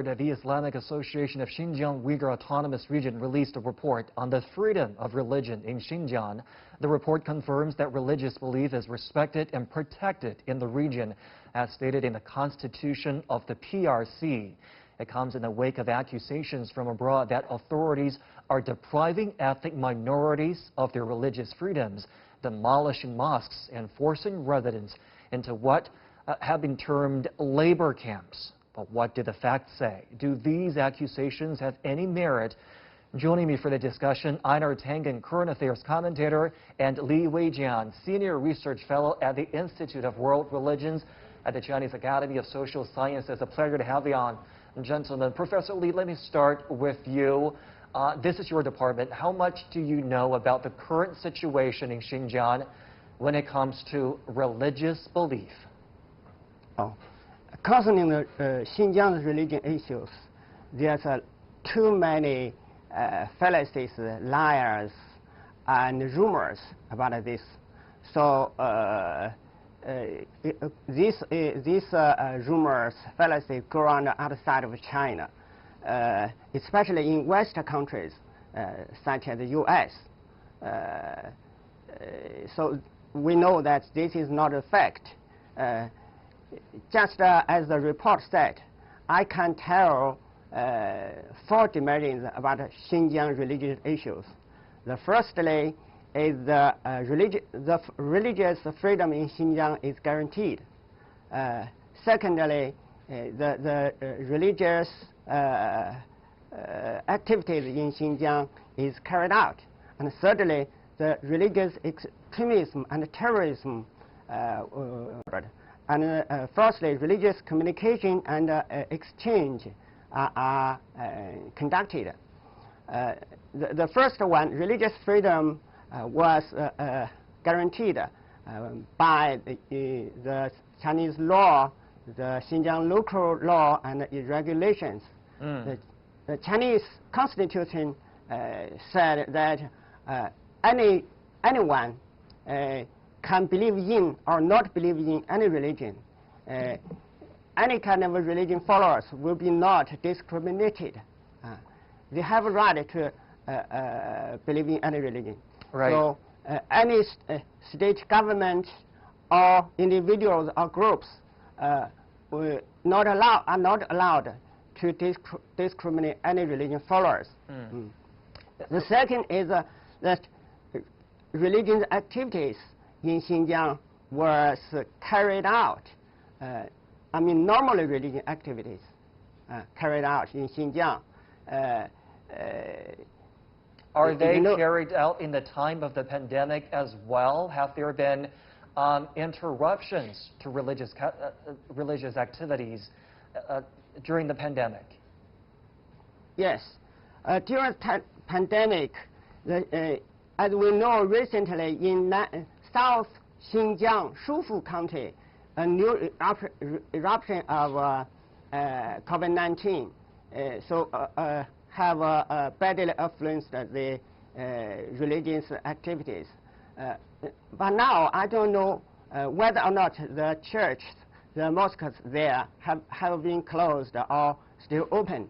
23rd, the Islamic Association of Xinjiang Uyghur Autonomous Region released a report on the freedom of religion in Xinjiang. The report confirms that religious belief is respected and protected in the region, as stated in the Constitution of the PRC. It comes in the wake of accusations from abroad that authorities are depriving ethnic minorities of their religious freedoms, demolishing mosques and forcing residents into what have been termed labor camps. But what do the facts say? Do these accusations have any merit? Joining me for the discussion, Einar Tangen, current affairs commentator, and Weijian, senior research fellow at the Institute of World Religions at the Chinese Academy of Social Sciences. A pleasure to have you on, gentlemen. Professor Li, let me start with you. This is your department. How much do you know about the current situation in Xinjiang when it comes to religious belief? Concerning the Xinjiang's religion issues, there's too many fallacies, liars, and rumors about this. So these rumors, fallacies go on outside of China, especially in Western countries such as the U.S. So we know that this is not a fact. Just as the report said, I can tell 4 dimensions about Xinjiang religious issues. The firstly is the religious freedom in Xinjiang is guaranteed. Secondly, the religious activities in Xinjiang is carried out. And thirdly, the religious extremism and terrorism and firstly, religious communication and exchange are conducted. The first one, religious freedom, was guaranteed by the Chinese law, the Xinjiang local law and regulations. The Chinese Constitution said that anyone can believe in or not believe in any religion. Any kind of religion followers will be not discriminated. They have a right to believe in any religion. Right. So any state government or individuals or groups are not allowed to discriminate any religion followers. The second is that religious activities in Xinjiang was carried out. Normally religious activities carried out in Xinjiang. Are they carried out in the time of the pandemic as well? Have there been interruptions to religious activities during the pandemic? Yes. During the pandemic, as we know recently in South Xinjiang, Shufu County, a new eruption of COVID-19, have badly influenced the religious activities. But now I don't know whether or not the church, the mosques there have been closed or still open.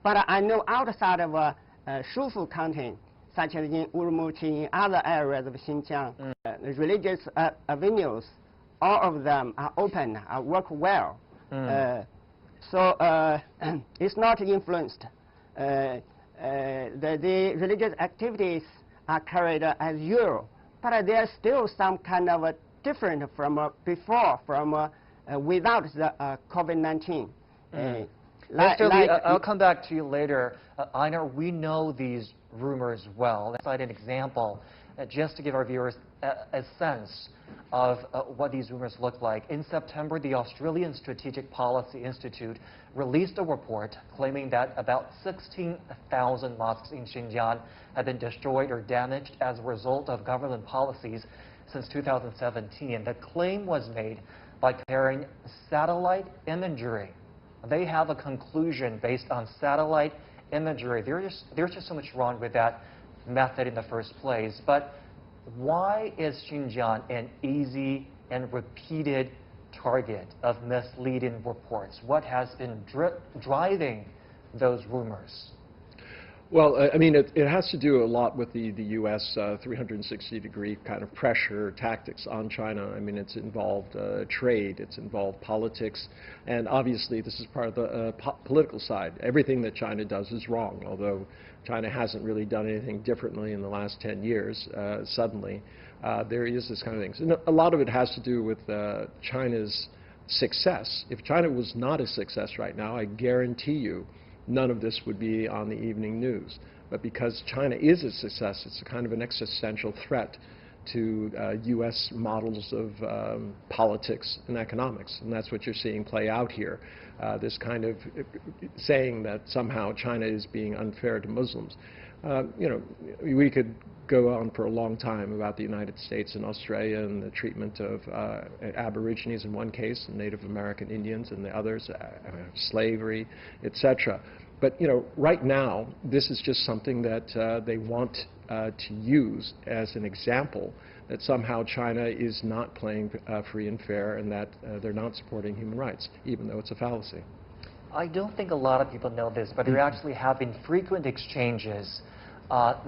But I know outside of Shufu County, such as in Urumqi, in other areas of Xinjiang, the religious venues, all of them are open, work well. So it's not influenced. The religious activities are carried as usual, but there's still some kind of different from before, from without the COVID-19. Mr. Li, I'll come back to you later. Einar, we know these rumors well. Let's cite an example just to give our viewers a sense of what these rumors look like. In September, the Australian Strategic Policy Institute released a report claiming that about 16,000 mosques in Xinjiang have been destroyed or damaged as a result of government policies since 2017. The claim was made by comparing satellite imagery. They have a conclusion based on satellite imagery. There's just so much wrong with that method in the first place. But why is Xinjiang an easy and repeated target of misleading reports? What has been driving those rumors? Well, I mean, it has to do a lot with the U.S. 360-degree kind of pressure tactics on China. I mean, it's involved trade, it's involved politics, and obviously this is part of the political side. Everything that China does is wrong, although China hasn't really done anything differently in the last 10 years. Suddenly, there is this kind of thing. So a lot of it has to do with China's success. If China was not a success right now, I guarantee you, none of this would be on the evening news. But because China is a success, it's a kind of an existential threat to U.S. models of politics and economics. And that's what you're seeing play out here. This kind of saying that somehow China is being unfair to Muslims. You know, we could go on for a long time about the United States and Australia and the treatment of Aborigines in one case, and Native American Indians in the others, slavery, etc. But you know, right now, this is just something that they want to use as an example that somehow China is not playing free and fair, and that they're not supporting human rights, even though it's a fallacy. I don't think a lot of people know this, but there actually have been frequent exchanges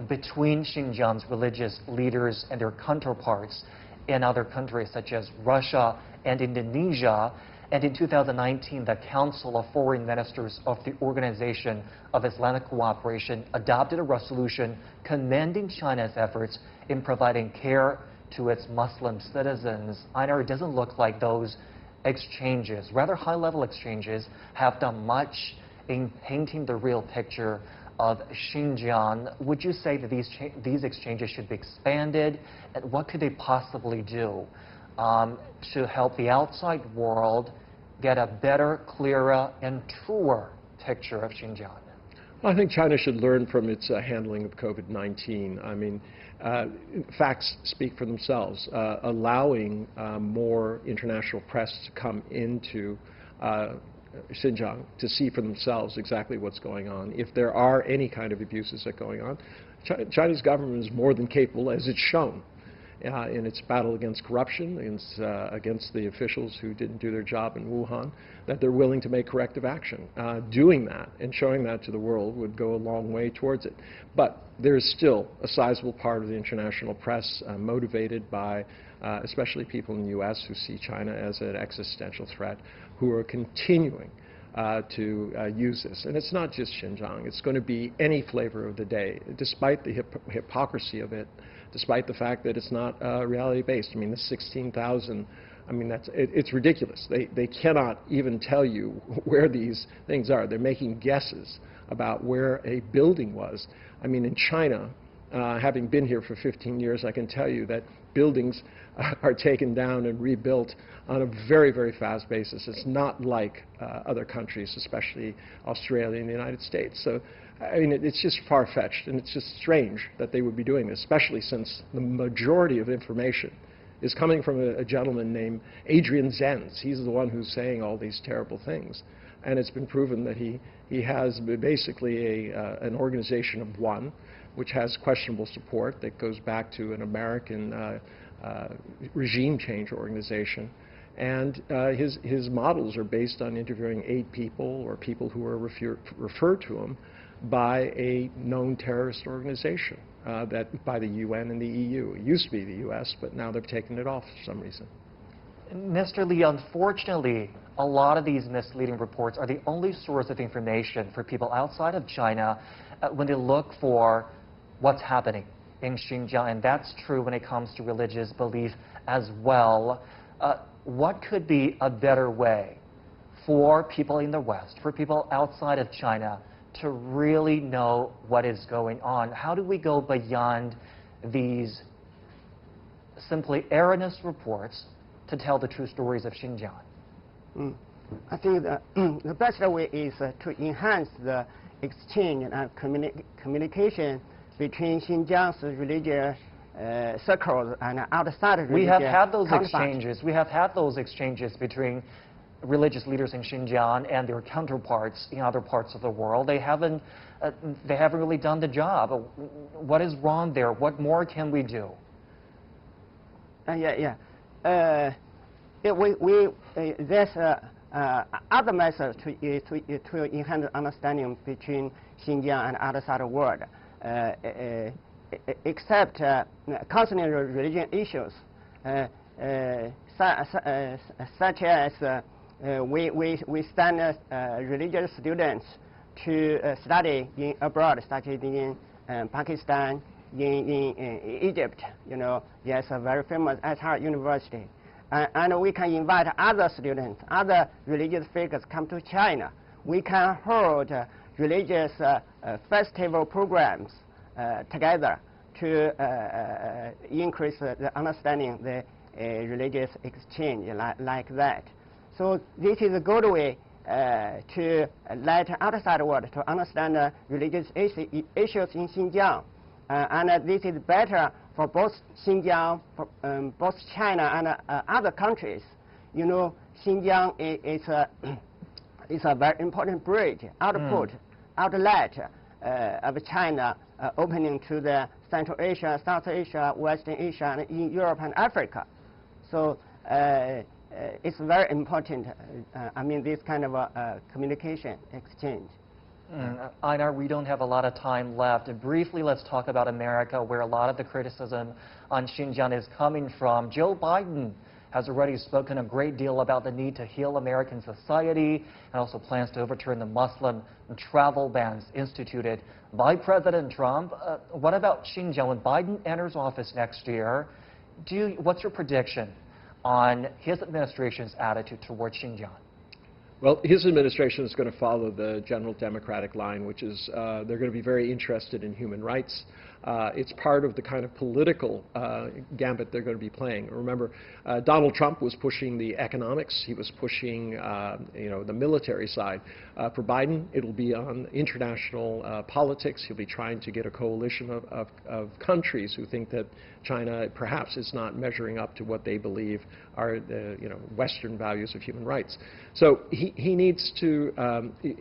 between Xinjiang's religious leaders and their counterparts in other countries such as Russia and Indonesia. And in 2019, the Council of Foreign Ministers of the Organization of Islamic Cooperation adopted a resolution commending China's efforts in providing care to its Muslim citizens. Einar, it doesn't look like those exchanges, rather high-level exchanges, have done much in painting the real picture of Xinjiang. Would you say that these exchanges should be expanded, and what could they possibly do to help the outside world get a better, clearer, and truer picture of Xinjiang? Well, I think China should learn from its handling of COVID-19. I mean, facts speak for themselves. Allowing more international press to come into Xinjiang to see for themselves exactly what's going on. If there are any kind of abuses that are going on, Chinese government is more than capable, as it's shown in its battle against corruption, against the officials who didn't do their job in Wuhan, that they're willing to make corrective action. Doing that and showing that to the world would go a long way towards it. But there is still a sizable part of the international press motivated by especially people in the U.S. who see China as an existential threat, who are continuing to use this. And it's not just Xinjiang. It's going to be any flavor of the day, despite the hypocrisy of it, despite the fact that it's not reality-based. I mean, the 16,000, I mean, it's ridiculous. They cannot even tell you where these things are. They're making guesses about where a building was. I mean, in China, having been here for 15 years, I can tell you that buildings are taken down and rebuilt on a very, very fast basis. It's not like other countries, especially Australia and the United States. So, I mean, it's just far-fetched, and it's just strange that they would be doing this, especially since the majority of information is coming from a gentleman named Adrian Zenz. He's the one who's saying all these terrible things. And it's been proven that he has basically an organization of one, which has questionable support that goes back to an American regime change organization. And his models are based on interviewing 8 people or people who are referred to him by a known terrorist organization that by the UN and the EU. It used to be the US, but now they've taken it off for some reason. Mr. Lee, unfortunately, a lot of these misleading reports are the only source of information for people outside of China when they look for what's happening in Xinjiang, and that's true when it comes to religious belief as well. What could be a better way for people in the West, for people outside of China, to really know what is going on? How do we go beyond these simply erroneous reports to tell the true stories of Xinjiang? I think the best way is to enhance the exchange and communication between Xinjiang's religious circles and outside religious. We have had those exchanges. We have had those exchanges between religious leaders in Xinjiang and their counterparts in other parts of the world. They haven't really done the job. What is wrong there? What more can we do? there's other methods to enhance understanding between Xinjiang and other side of the world, except concerning religion issues, such as we send religious students to study abroad, study in Pakistan, in Egypt. You know, there's a very famous Azhar University. And we can invite other students, other religious figures come to China. We can hold religious festival programs together to increase the understanding, the religious exchange like that. So this is a good way to let outside world to understand religious issues in Xinjiang. And this is better for both Xinjiang, for, both China and other countries. You know, Xinjiang is a very important bridge, outlet of China opening to the Central Asia, South Asia, Western Asia, and in Europe and Africa. So it's very important, I mean, this kind of communication exchange. Einar, we don't have a lot of time left. Briefly, let's talk about America, where a lot of the criticism on Xinjiang is coming from. Joe Biden has already spoken a great deal about the need to heal American society and also plans to overturn the Muslim travel bans instituted by President Trump. What about Xinjiang? When Biden enters office next year, what's your prediction on his administration's attitude towards Xinjiang? Well, his administration is going to follow the general Democratic line, which is they're going to be very interested in human rights. It's part of the kind of political gambit they're going to be playing. Remember, Donald Trump was pushing the economics. He was pushing, the military side. For Biden, it'll be on international politics. He'll be trying to get a coalition of countries who think that China perhaps is not measuring up to what they believe are the Western values of human rights. So he needs to.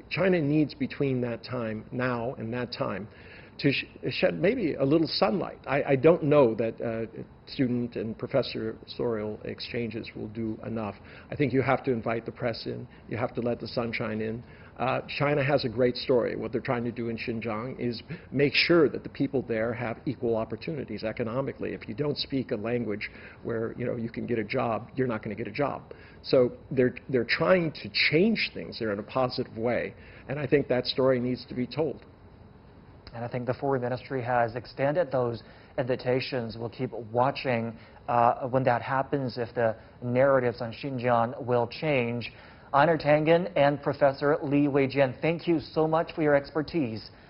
China needs between that time now and that time to shed maybe a little sunlight. I don't know that student and professorial exchanges will do enough. I think you have to invite the press in. You have to let the sunshine in. China has a great story. What they're trying to do in Xinjiang is make sure that the people there have equal opportunities economically. If you don't speak a language where you can get a job, you're not going to get a job. So they're trying to change things there in a positive way, and I think that story needs to be told. And I think the Foreign Ministry has extended those invitations. We'll keep watching when that happens, if the narratives on Xinjiang will change. Einar Tangen and Professor Weijian, thank you so much for your expertise